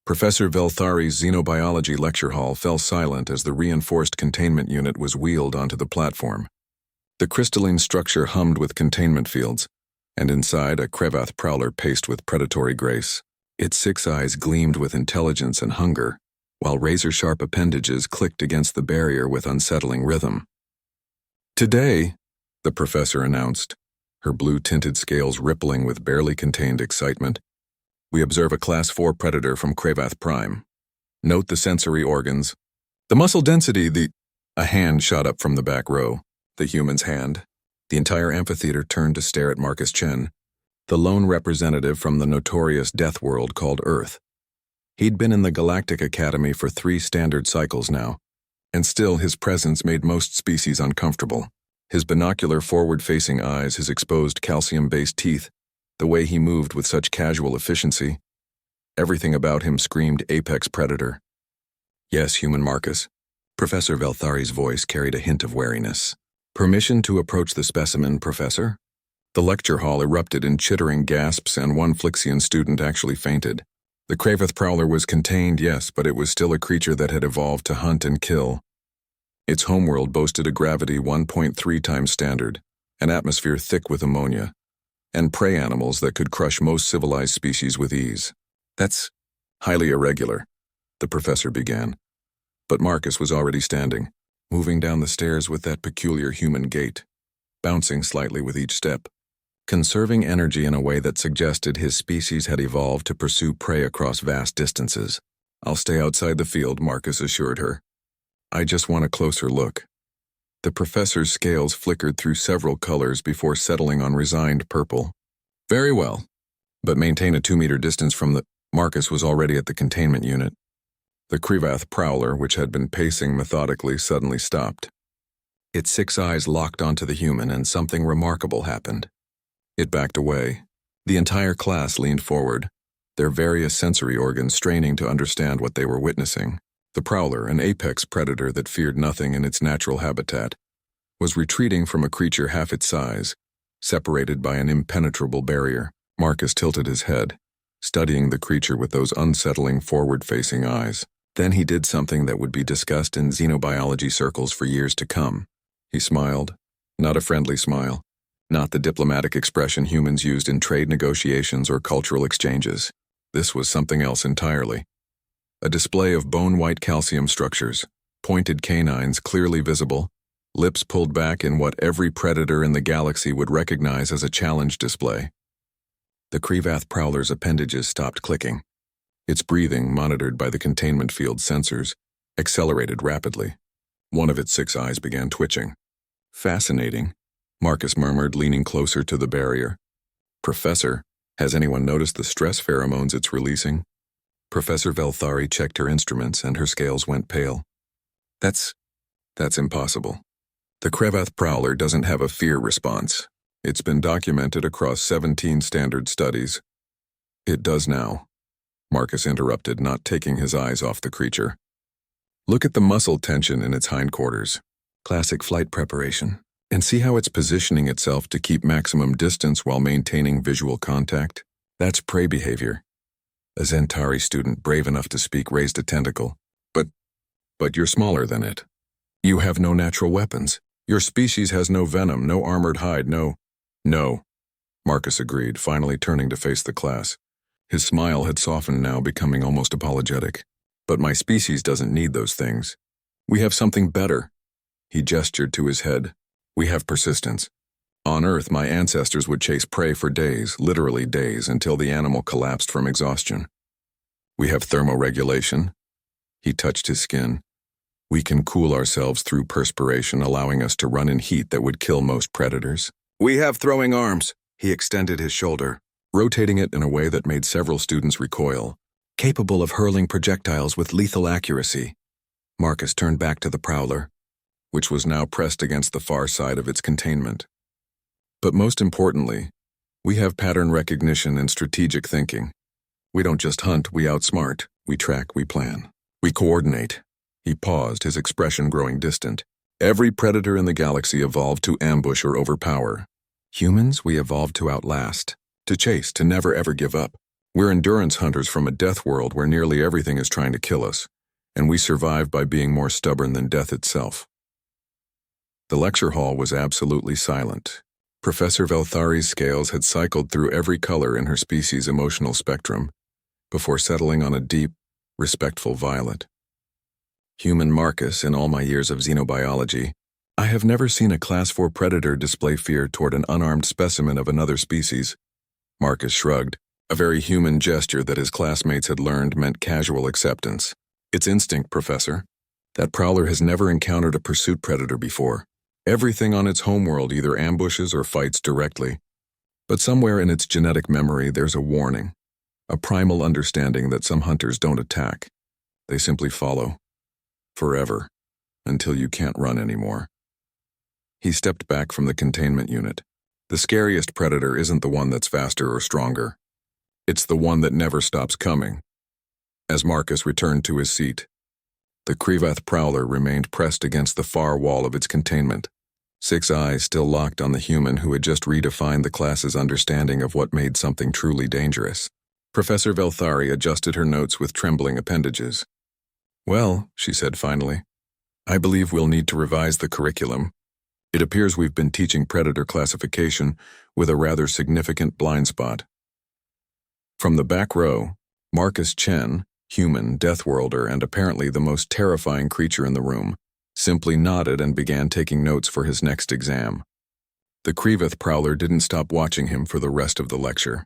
Professor Velthari's xenobiology lecture hall fell silent as the reinforced containment unit was wheeled onto the platform. The crystalline structure hummed with containment fields, and inside a Krevath prowler paced with predatory grace. Its 6 eyes gleamed with intelligence and hunger, while razor-sharp appendages clicked against the barrier with unsettling rhythm. "Today," the professor announced, her blue-tinted scales rippling with barely contained excitement, "we observe a Class 4 predator from Krevath Prime. Note the sensory organs, the muscle density, A hand shot up from the back row, the human's hand. The entire amphitheater turned to stare at Marcus Chen, the lone representative from the notorious Deathworld called Earth. He'd been in the Galactic Academy for 3 standard cycles now, and still his presence made most species uncomfortable. His binocular forward-facing eyes, his exposed calcium-based teeth, the way he moved with such casual efficiency. Everything about him screamed apex predator. "Yes, human Marcus." Professor Velthari's voice carried a hint of wariness. "Permission to approach the specimen, Professor?" The lecture hall erupted in chittering gasps, and one Flixian student actually fainted. The Krevath prowler was contained, yes, but it was still a creature that had evolved to hunt and kill. Its homeworld boasted a gravity 1.3 times standard, an atmosphere thick with ammonia, and prey animals that could crush most civilized species with ease. "That's highly irregular," the professor began. But Marcus was already standing, moving down the stairs with that peculiar human gait, bouncing slightly with each step, conserving energy in a way that suggested his species had evolved to pursue prey across vast distances. "I'll stay outside the field," Marcus assured her. "I just want a closer look." The professor's scales flickered through several colors before settling on resigned purple. "Very well, but maintain a 2-meter distance from the—" Marcus was already at the containment unit. The Krevath prowler, which had been pacing methodically, suddenly stopped. Its 6 eyes locked onto the human, and something remarkable happened. It backed away. The entire class leaned forward, their various sensory organs straining to understand what they were witnessing. The prowler, an apex predator that feared nothing in its natural habitat, was retreating from a creature half its size, separated by an impenetrable barrier. Marcus tilted his head, studying the creature with those unsettling forward-facing eyes. Then he did something that would be discussed in xenobiology circles for years to come. He smiled, not a friendly smile, not the diplomatic expression humans used in trade negotiations or cultural exchanges. This was something else entirely. A display of bone-white calcium structures, pointed canines clearly visible, lips pulled back in what every predator in the galaxy would recognize as a challenge display. The Krevath prowler's appendages stopped clicking. Its breathing, monitored by the containment field sensors, accelerated rapidly. One of its 6 eyes began twitching. "Fascinating," Marcus murmured, leaning closer to the barrier. "Professor, has anyone noticed the stress pheromones it's releasing?" Professor Velthari checked her instruments, and her scales went pale. That's impossible. The Krevath prowler doesn't have a fear response. It's been documented across 17 standard studies. "It does now," Marcus interrupted, not taking his eyes off the creature. "Look at the muscle tension in its hindquarters. Classic flight preparation. And see how it's positioning itself to keep maximum distance while maintaining visual contact? That's prey behavior." A Zentari student brave enough to speak raised a tentacle. But you're smaller than it. You have no natural weapons. Your species has no venom, no armored hide, no, Marcus agreed, finally turning to face the class. His smile had softened now, becoming almost apologetic. "But my species doesn't need those things. We have something better." He gestured to his head. "We have persistence. On Earth, my ancestors would chase prey for days, literally days, until the animal collapsed from exhaustion. We have thermoregulation." He touched his skin. "We can cool ourselves through perspiration, allowing us to run in heat that would kill most predators. We have throwing arms." He extended his shoulder, rotating it in a way that made several students recoil. "Capable of hurling projectiles with lethal accuracy." Marcus turned back to the prowler, which was now pressed against the far side of its containment. "But most importantly, we have pattern recognition and strategic thinking. We don't just hunt, we outsmart, we track, we plan. We coordinate." He paused, his expression growing distant. "Every predator in the galaxy evolved to ambush or overpower. Humans, we evolved to outlast, to chase, to never ever give up. We're endurance hunters from a death world where nearly everything is trying to kill us, and we survive by being more stubborn than death itself. The lecture hall was absolutely silent. Professor Velthari's scales had cycled through every color in her species' emotional spectrum before settling on a deep, respectful violet. Human Marcus, in all my years of xenobiology, I have never seen a Class 4 predator display fear toward an unarmed specimen of another species. Marcus shrugged, a very human gesture that his classmates had learned meant casual acceptance. It's instinct, Professor. That prowler has never encountered a pursuit predator before. Everything on its homeworld either ambushes or fights directly. But somewhere in its genetic memory there's a warning, a primal understanding that some hunters don't attack. They simply follow. Forever. Until you can't run anymore. He stepped back from the containment unit. The scariest predator isn't the one that's faster or stronger. It's the one that never stops coming. As Marcus returned to his seat, the Krivath prowler remained pressed against the far wall of its containment, 6 eyes still locked on the human who had just redefined the class's understanding of what made something truly dangerous. Professor Velthari adjusted her notes with trembling appendages. Well, she said finally, I believe we'll need to revise the curriculum. It appears we've been teaching predator classification with a rather significant blind spot. From the back row, Marcus Chen, human, Deathworlder, and apparently the most terrifying creature in the room, simply nodded and began taking notes for his next exam. The Krivath prowler didn't stop watching him for the rest of the lecture.